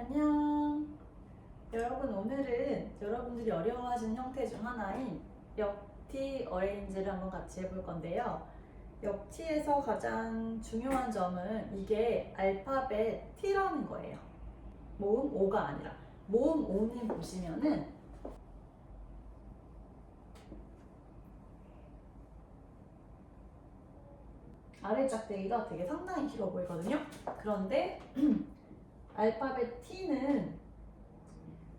안녕. 여러분, 오늘은 여러분들이 어려워하시는 형태 중 하나인 역티 어레인지를 한번 같이 해볼 건데요. 역티에서 가장 중요한 점은 이게 알파벳 T라는 거예요. 모음 O가 아니라. 모음 O는 보시면은 아래 짝대기가 되게 상당히 길어 보이거든요. 그런데 알파벳 T는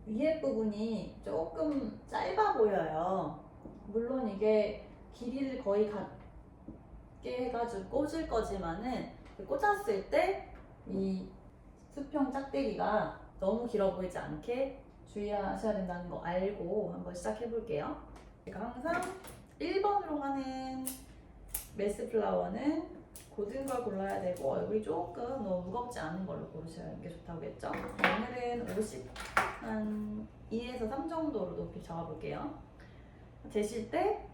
위에 부분이 조금 짧아 보여요. 물론 이게 길이를 거의 같게 해가지고 꽂을 거지만은 꽂았을 때 이 수평 짝대기가 너무 길어 보이지 않게 주의하셔야 된다는 거 알고 한번 시작해 볼게요. 제가 항상 1번으로 하는 메스 플라워는 고든 걸 골라야 되고 얼굴이 조금 너무 무겁지 않은 걸로 고르시는 게 좋다고 했죠. 오늘은 50, 한 2에서 3 정도로 높이 잡아볼게요. 재실 때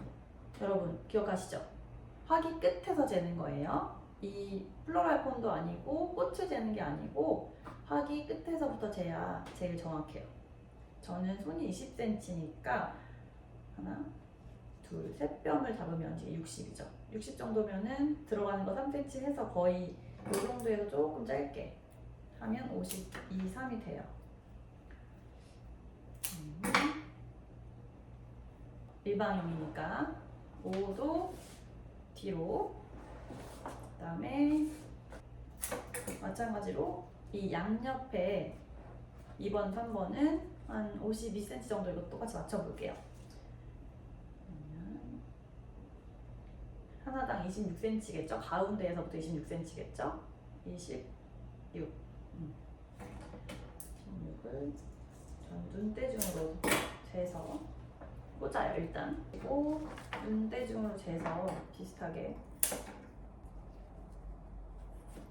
여러분 기억하시죠? 화기 끝에서 재는 거예요. 이 플로랄 폰도 아니고 꽃을 재는 게 아니고 화기 끝에서부터 재야 제일 정확해요. 저는 손이 20cm니까 하나, 둘, 세 뼘을 잡으면 이제 60이죠. 60 정도면은 들어가는 거 3cm 해서 거의 이 정도에서 조금 짧게 하면 52, 3이 돼요. 일방형이니까 5도 뒤로, 그 다음에 마찬가지로 이 양옆에 2번, 3번은 한 52cm 정도 이것도 똑같이 맞춰볼게요. 하나당 26cm겠죠? 가운데에서부터 26cm겠죠? 26. 16을 전 눈대중으로 재서 꽂아요, 일단. 그리고 눈대중으로 재서 비슷하게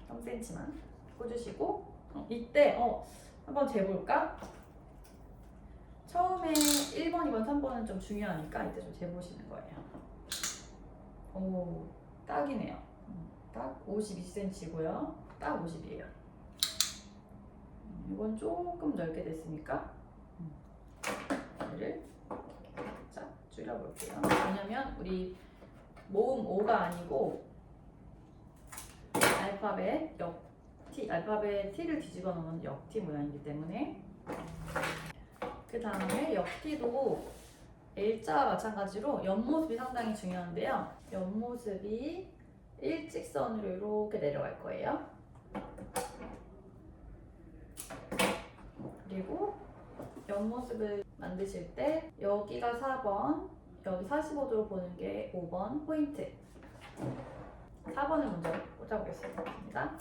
3cm만 꽂으시고 이때 한번 재볼까? 처음에 1번, 2번, 3번은 좀 중요하니까 이때 좀 재보시는 거예요. 오, 딱이네요. 딱 52cm고요. 딱 50이에요. 이건 조금 넓게 됐으니까 얘를 살짝 줄여볼게요. 왜냐면 우리 모음 O가 아니고 알파벳 역T, 알파벳 T를 뒤집어 놓은 역T 모양이기 때문에. 그 다음에 역T도 L자와 마찬가지로 옆모습이 상당히 중요한데요. 옆모습이 일직선으로 이렇게 내려갈 거예요. 그리고 옆모습을 만드실 때 여기가 4번, 여기 45도로 보는 게 5번 포인트. 4번을 먼저 꽂아보겠습니다.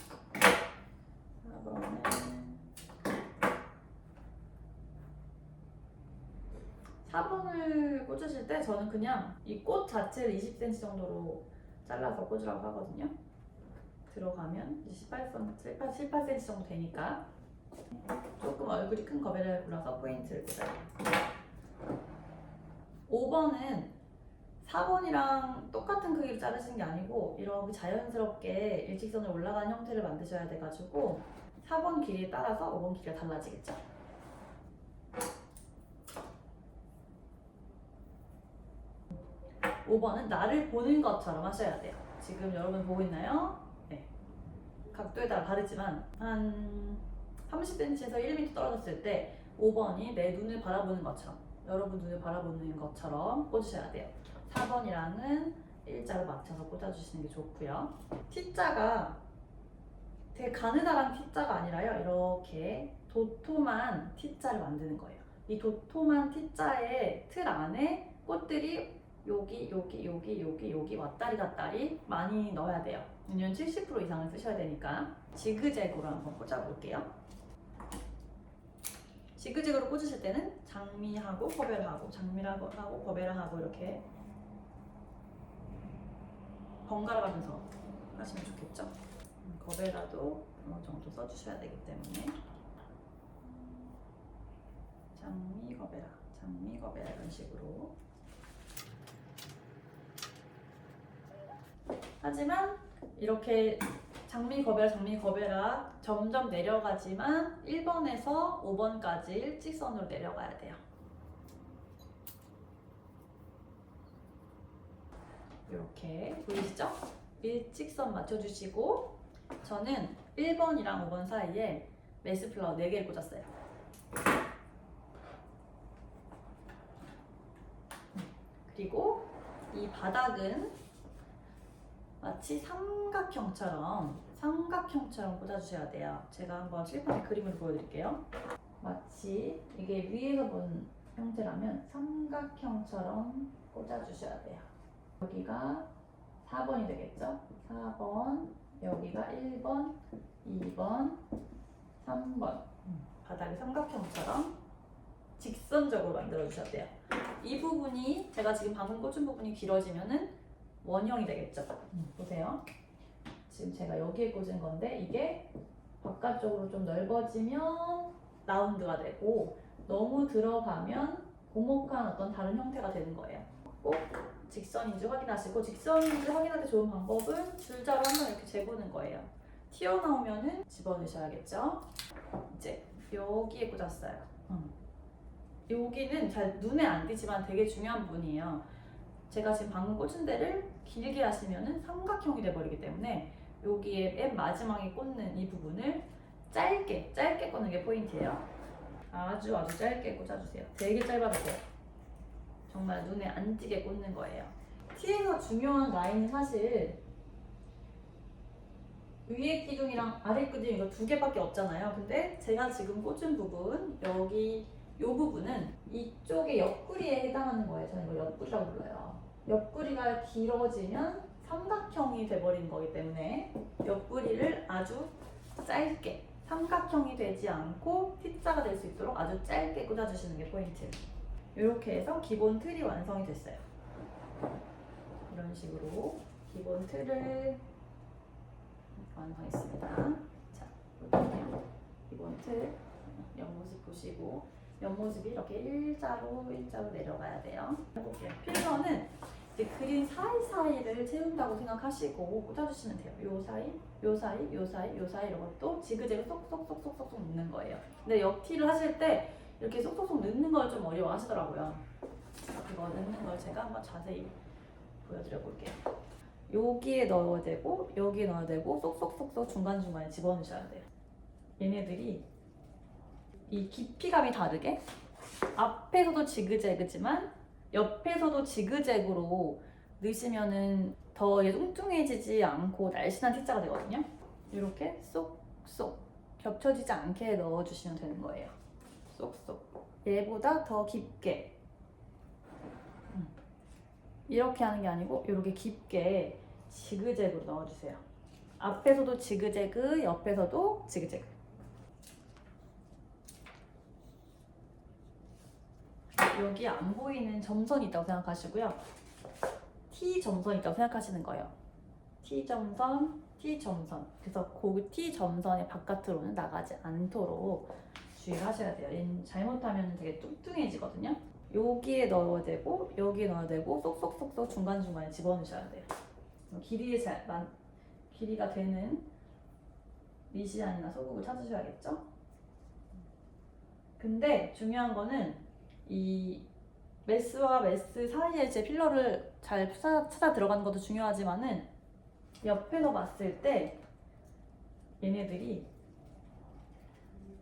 4번을 꽂으실 때 저는 그냥 이 꽃 자체를 20cm 정도로 잘라서 꽂으라고 하거든요. 들어가면 18cm 정도 되니까 조금 얼굴이 큰 거베라를 골라서 포인트를 꽂아요. 5번은 4번이랑 똑같은 크기로 자르시는 게 아니고 이렇게 자연스럽게 일직선으로 올라가는 형태를 만드셔야 돼가지고 4번 길이에 따라서 5번 길이가 달라지겠죠. 5번은 나를 보는 것처럼 하셔야 돼요. 지금 여러분 보고 있나요? 네. 각도에 따라 다르지만 한 30cm에서 1m 떨어졌을 때 5번이 내 눈을 바라보는 것처럼, 여러분 눈을 바라보는 것처럼 꽂으셔야 돼요. 4번이랑은 일자로 맞춰서 꽂아주시는 게 좋고요. T자가 되게 가느다란 T자가 아니라요. 이렇게 도톰한 T자를 만드는 거예요. 이 도톰한 T자의 틀 안에 꽃들이 여기 왔다리 갔다리 많이 넣어야 돼요. 왜냐면 70% 이상을 쓰셔야 되니까. 지그재그로 한번 꽂아볼게요. 지그재그로 꽂으실 때는 장미하고 거베라하고 장미하고 거베라하고 이렇게 번갈아 가면서 하시면 좋겠죠? 거베라도 어느 정도 써주셔야 되기 때문에 장미 거베라 이런 식으로. 하지만 이렇게 장미거베라 점점 내려가지만 1번에서 5번까지 일직선으로 내려가야 돼요. 이렇게 보이시죠? 일직선 맞춰주시고 저는 1번이랑 5번 사이에 메스 플라워 4개를 꽂았어요. 그리고 이 바닥은 마치 삼각형처럼 꽂아주셔야 돼요. 제가 한번 칠판에 그림을 보여드릴게요. 마치 이게 위에서 본 형태라면 삼각형처럼 꽂아주셔야 돼요. 여기가 4번이 되겠죠? 4번, 여기가 1번, 2번, 3번. 바닥이 삼각형처럼 직선적으로 만들어주셔야 돼요. 이 부분이 제가 지금 방금 꽂은 부분이 길어지면은 원형이 되겠죠? 보세요. 지금 제가 여기에 꽂은 건데 이게 바깥쪽으로 좀 넓어지면 라운드가 되고 너무 들어가면 고목한 어떤 다른 형태가 되는 거예요. 꼭 직선인지 확인하시고 직선인지 확인할 때 좋은 방법은 줄자로 한번 이렇게 재보는 거예요. 튀어나오면은 집어넣으셔야겠죠? 이제 여기에 꽂았어요. 여기는 잘 눈에 안 띄지만 되게 중요한 부분이에요. 제가 지금 방금 꽂은 데를 길게 하시면은 삼각형이 돼버리기 때문에 여기에 맨 마지막에 꽂는 이 부분을 짧게 꽂는 게 포인트예요. 아주 짧게 꽂아주세요. 되게 짧아도 돼요. 정말 눈에 안 띄게 꽂는 거예요. 티에서 중요한 라인은 사실 위에 기둥이랑 아래 기둥 이거 2개밖에 없잖아요. 근데 제가 지금 꽂은 부분 여기 이 부분은 이쪽의 옆구리에 해당하는 거예요. 저는 이걸 옆구리라고 불러요. 옆구리가 길어지면 삼각형이 돼버리는 거기 때문에 옆구리를 아주 짧게 삼각형이 되지 않고 T자가 될 수 있도록 아주 짧게 꽂아주시는 게 포인트. 이렇게 해서 기본 틀이 완성이 됐어요. 이런 식으로 기본 틀을 완성했습니다. 자, 볼게요. 기본 틀 옆모습 보시고 옆모습이 이렇게 일자로 내려가야 돼요. 해볼게요. 필러는 이제 그린 사이사이를 채운다고 생각하시고 꽂아주시면 돼요. 요 사이 이런 것도 지그재그 쏙쏙쏙쏙쏙 넣는 거예요. 근데 옆티를 하실 때 이렇게 쏙쏙쏙 넣는 걸 좀 어려워 하시더라고요. 그거 넣는 걸 제가 한번 자세히 보여드려 볼게요. 여기에 넣어야 되고 여기에 넣어야 되고 쏙쏙쏙쏙 중간중간에 집어넣으셔야 돼요. 얘네들이 이 깊이감이 다르게 앞에서도 지그재그지만 옆에서도 지그재그로 넣으시면은 더 뚱뚱해지지 않고 날씬한 T자가 되거든요. 이렇게 쏙쏙 겹쳐지지 않게 넣어주시면 되는 거예요. 쏙쏙 얘보다 더 깊게 이렇게 하는 게 아니고 이렇게 깊게 지그재그로 넣어주세요. 앞에서도 지그재그, 옆에서도 지그재그. 여기 안 보이는 점선이 있다고 생각하시고요. T 점선이 있다고 생각하시는 거예요. T 점선. 그래서 그 T 점선의 바깥으로는 나가지 않도록 주의를 하셔야 돼요. 얘는 잘못하면 되게 뚱뚱해지거든요. 여기에 넣어야 되고 여기에 넣어야 되고 쏙쏙쏙쏙 중간중간에 집어넣으셔야 돼요. 길이가 되는 미시안이나 소국을 찾으셔야겠죠? 근데 중요한 거는 이 메스와 메스 사이에 제 필러를 잘 찾아 들어가는 것도 중요하지만은 옆에서 봤을 때 얘네들이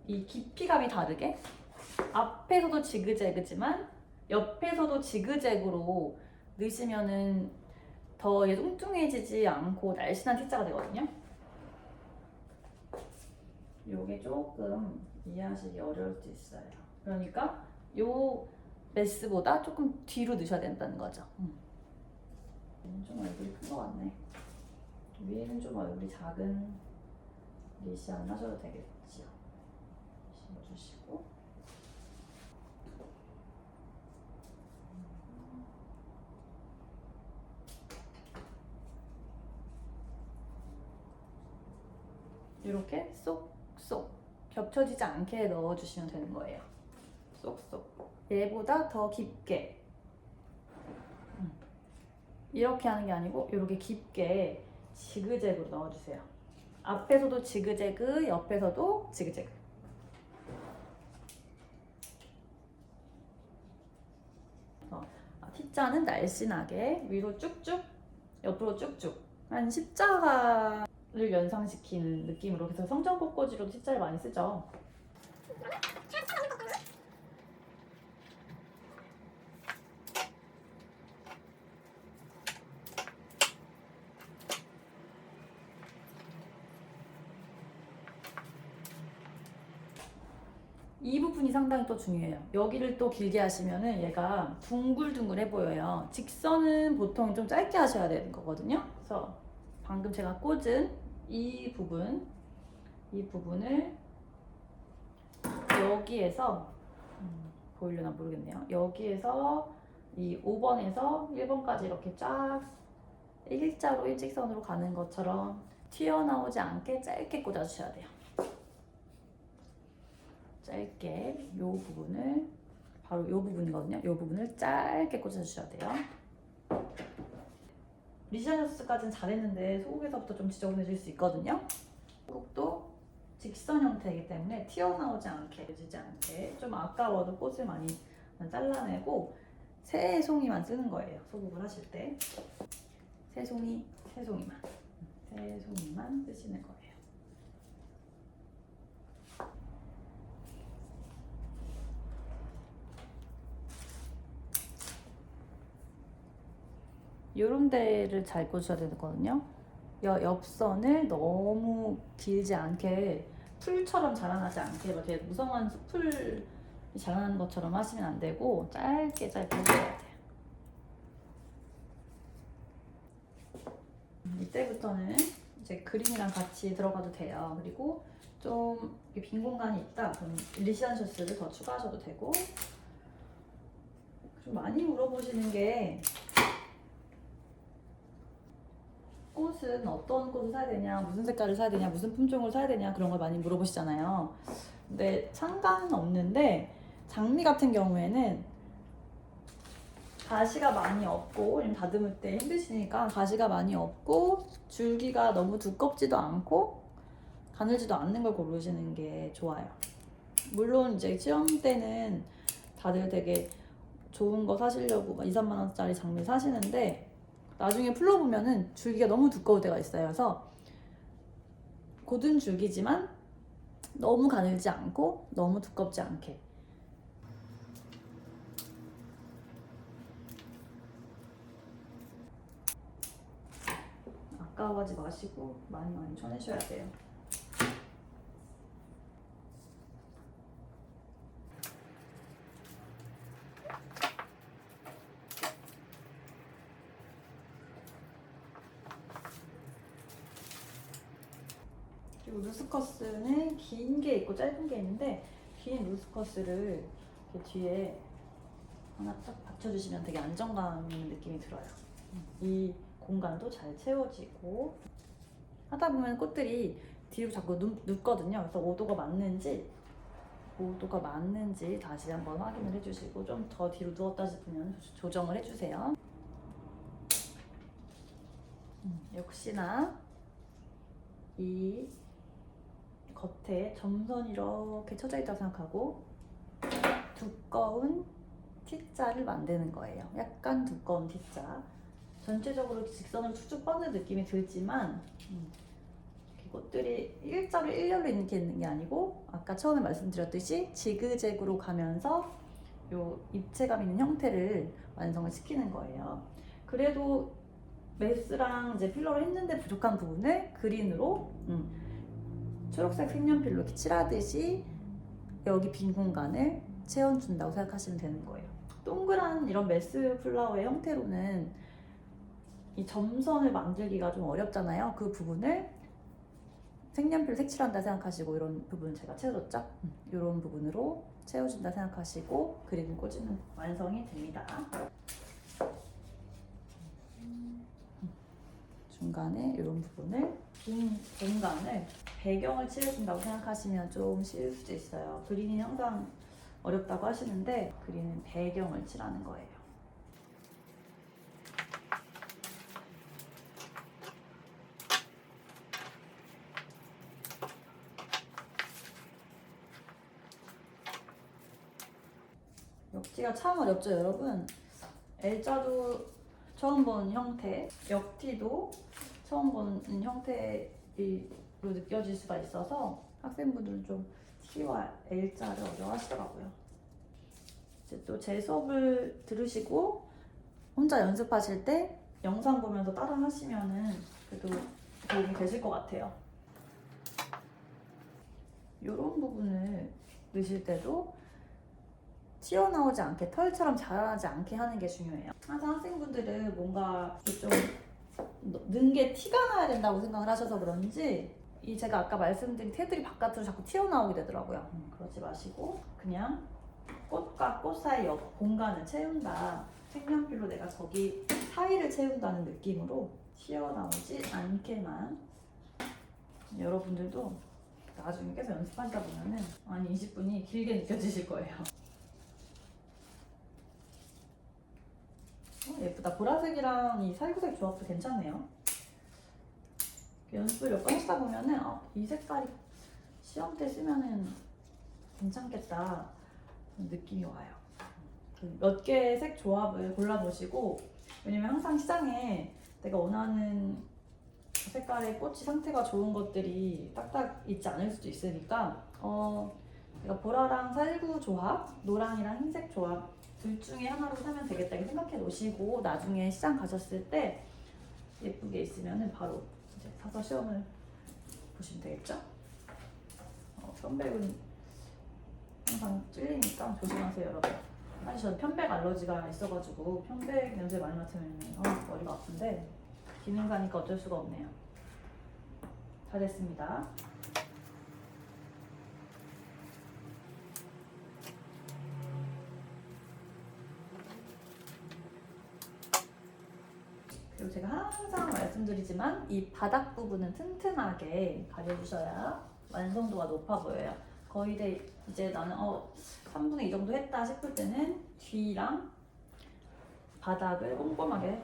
이 깊이감이 다르게 앞에서도 지그재그지만 옆에서도 지그재그로 넣으시면은 더 뚱뚱해지지 않고 날씬한 T자가 되거든요. 요게 조금 이해하시기 어려울 수 있어요. 그러니까 요 메스보다 조금 뒤로 넣으셔야 된다는 거죠. 좀 얼굴이 큰 것 같네. 위에는 좀 얼굴이 작은 리시 안 하셔도 되겠지요. 심어주시고 이렇게 쏙쏙 겹쳐지지 않게 넣어주시면 되는 거예요. 쏙쏙 얘보다 더 깊게 이렇게 하는 게 아니고 이렇게 깊게 지그재그로 넣어주세요. 앞에서도 지그재그, 옆에서도 지그재그. T자는 날씬하게 위로 쭉쭉, 옆으로 쭉쭉. 한 십자가를 연상시키는 느낌으로. 그래서 성전 꽃꽂이로도 T자를 많이 쓰죠. 이 부분이 상당히 또 중요해요. 여기를 또 길게 하시면은 얘가 둥글둥글해 보여요. 직선은 보통 좀 짧게 하셔야 되는 거거든요. 그래서 방금 제가 꽂은 이 부분을 여기에서 보이려나 모르겠네요. 여기에서 이 5번에서 1번까지 이렇게 쫙 일자로 일직선으로 가는 것처럼 튀어나오지 않게 짧게 꽂아주셔야 돼요. 짧게 이 부분을, 바로 이 부분이거든요. 이 부분을 짧게 꽂아주셔야 돼요. 리시아니어스까지는 잘했는데 소국에서부터 좀 지저분해질 수 있거든요. 소국도 직선 형태이기 때문에 튀어나오지 않게, 지지 않게 좀 아까워도 꽃을 많이 잘라내고 세 송이만 쓰는 거예요. 소국을 하실 때 세 송이만 쓰시는 거예요. 요런 데를 잘 꽂으셔야 되거든요. 옆선을 너무 길지 않게, 풀처럼 자라나지 않게 되게 무성한 숲을 자라나는 것처럼 하시면 안 되고 짧게 꽂아야 돼요. 이때부터는 이제 그림이랑 같이 들어가도 돼요. 그리고 좀 빈 공간이 있다 그럼 리시안셔스를 더 추가하셔도 되고. 좀 많이 물어보시는 게 꽃은 어떤 꽃을 사야 되냐, 무슨 색깔을 사야 되냐, 무슨 품종을 사야 되냐, 그런 걸 많이 물어보시잖아요. 근데 상관은 없는데 장미 같은 경우에는 가시가 많이 없고, 다듬을 때 힘드시니까 가시가 많이 없고 줄기가 너무 두껍지도 않고 가늘지도 않는 걸 고르시는 게 좋아요. 물론 이제 시험 때는 다들 되게 좋은 거 사시려고 막 2, 3만 원짜리 장미 사시는데 나중에 풀러보면은 줄기가 너무 두꺼울 때가 있어요. 그래서 곧은 줄기지만 너무 가늘지 않고 너무 두껍지 않게. 아까워하지 마시고 많이 쳐내셔야 돼요. 그리고 루스커스는 긴 게 있고 짧은 게 있는데, 긴 루스커스를 이렇게 뒤에 하나 딱 받쳐주시면 되게 안정감 있는 느낌이 들어요. 이 공간도 잘 채워지고. 하다 보면 꽃들이 뒤로 자꾸 눕거든요. 그래서 오도가 맞는지 다시 한번 확인을 해주시고, 좀 더 뒤로 누웠다 싶으면 조정을 해주세요. 역시나 이 겉에 점선이 이렇게 쳐져 있다고 생각하고 두꺼운 T자를 만드는 거예요. 약간 두꺼운 T자. 전체적으로 직선으로 쭉쭉 뻗는 느낌이 들지만 꽃들이 일자로 일렬로 있는 게 아니고 아까 처음에 말씀드렸듯이 지그재그로 가면서 요 입체감 있는 형태를 완성을 시키는 거예요. 그래도 메스랑 이제 필러를 했는데 부족한 부분을 그린으로 초록색 색연필로 이렇게 칠하듯이 여기 빈 공간을 채워준다고 생각하시면 되는 거예요. 동그란 이런 메스 플라워의 형태로는 이 점선을 만들기가 좀 어렵잖아요. 그 부분을 색연필 색칠한다 생각하시고, 이런 부분 제가 채워줬죠? 이런 부분으로 채워준다 생각하시고 그림을 꽂으면 완성이 됩니다. 중간에 이런 부분을, 빈 공간을 배경을 칠해준다고 생각하시면 좀 쉬울 수도 있어요. 그림이 항상 어렵다고 하시는데 그림은 배경을 칠하는 거예요. 역티가 참 어렵죠, 여러분. L자도 처음 보는 형태, 역티도 처음 보는 형태로 느껴질 수가 있어서 학생분들은 좀 T와 L자를 어려워하시더라고요. 이제 또 제 수업을 들으시고 혼자 연습하실 때 영상 보면서 따라 하시면은 그래도 도움이 되실 것 같아요. 이런 부분을 넣으실 때도 튀어나오지 않게, 털처럼 자라나지 않게 하는 게 중요해요. 항상 학생분들은 뭔가 좀 넣은 게 티가 나야 된다고 생각을 하셔서 그런지 이 제가 아까 말씀드린 테두리 바깥으로 자꾸 튀어나오게 되더라고요. 그러지 마시고 그냥 꽃과 꽃 사이 옆 공간을 채운다. 색연필로 내가 거기 사이를 채운다는 느낌으로 튀어나오지 않게만. 여러분들도 나중에 계속 연습하다 보면은 한 20분이 길게 느껴지실 거예요. 예쁘다. 보라색이랑 이 살구색 조합도 괜찮네요. 연습을 몇 번 하다 보면은 이 색깔이 시험 때 쓰면은 괜찮겠다 느낌이 와요. 몇 개의 색 조합을 골라보시고, 왜냐면 항상 시장에 내가 원하는 색깔의 꽃이 상태가 좋은 것들이 딱딱 있지 않을 수도 있으니까 내가 보라랑 살구 조합, 노랑이랑 흰색 조합 둘 중에 하나로 사면 되겠다 이렇게 생각해 놓으시고 나중에 시장 가셨을 때 예쁘게 있으면 바로 이제 사서 시험을 보시면 되겠죠? 편백은 항상 찔리니까 조심하세요, 여러분. 사실 저는 편백 알러지가 있어가지고 편백 냄새 많이 맡으면 머리가 아픈데 기능사니까 어쩔 수가 없네요. 다 됐습니다. 그리고 제가 항상 말씀드리지만 이 바닥 부분은 튼튼하게 가려주셔야 완성도가 높아 보여요. 거의 이제 나는 3분의 2 정도 했다 싶을 때는 뒤랑 바닥을 꼼꼼하게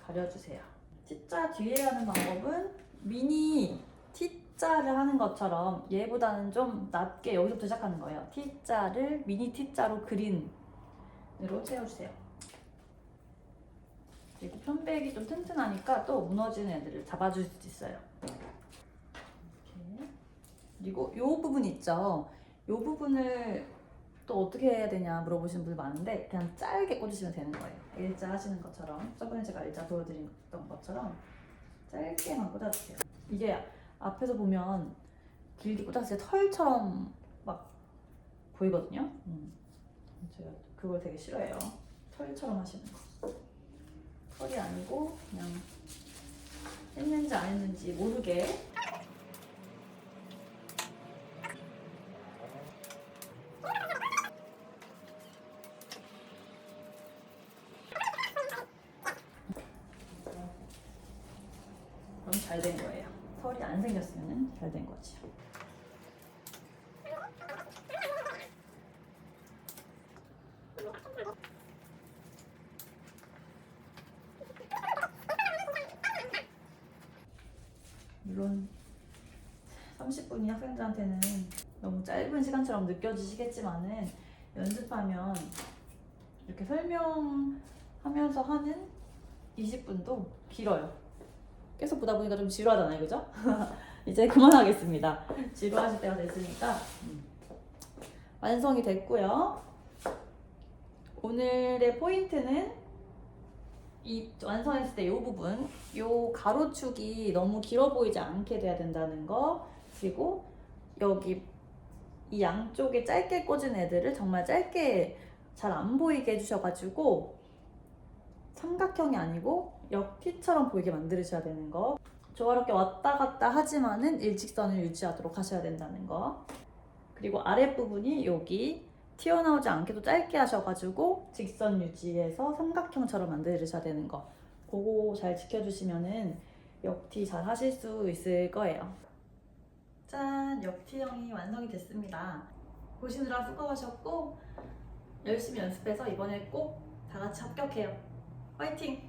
가려주세요. T자 뒤에 하는 방법은 미니 T자를 하는 것처럼 얘보다는 좀 낮게 여기서부터 시작하는 거예요. T자를 미니 T자로 그린으로 채워주세요. 그리고 편백이 좀 튼튼하니까 또 무너지는 애들을 잡아줄 수 있어요. 이렇게. 그리고 이 부분 있죠. 이 부분을 또 어떻게 해야 되냐 물어보시는 분들 많은데 그냥 짧게 꽂으시면 되는 거예요. 일자 하시는 것처럼, 저번에 제가 일자 보여드렸던 것처럼 짧게만 꽂아주세요. 이게 앞에서 보면 길게 꽂았을 때 털처럼 막 보이거든요. 제가 그걸 되게 싫어해요. 털처럼 하시는 거. 털이 아니고 그냥 했는지 안 했는지 모르게 그럼 잘 된 거예요. 털이 안 생겼으면 잘 된 거지. 물론 30분이 학생들한테는 너무 짧은 시간처럼 느껴지시겠지만은 연습하면 이렇게 설명하면서 하는 20분도 길어요. 계속 보다 보니까 좀 지루하잖아요, 그죠? 이제 그만하겠습니다. 지루하실 때가 됐으니까 완성이 됐고요. 오늘의 포인트는 이 완성했을 때 이 부분, 이 가로축이 너무 길어 보이지 않게 돼야 된다는 거, 그리고 여기 이 양쪽에 짧게 꽂은 애들을 정말 짧게 잘 안 보이게 해주셔가지고 삼각형이 아니고 역티처럼 보이게 만드셔야 되는 거, 조화롭게 왔다 갔다 하지만은 일직선을 유지하도록 하셔야 된다는 거, 그리고 아랫부분이 여기 튀어나오지 않게도 짧게 하셔가지고 직선 유지해서 삼각형처럼 만드셔야 되는 거, 그거 잘 지켜주시면은 역티 잘 하실 수 있을 거예요. 짠! 역티형이 완성이 됐습니다. 보시느라 수고하셨고 열심히 연습해서 이번에 꼭 다 같이 합격해요. 화이팅!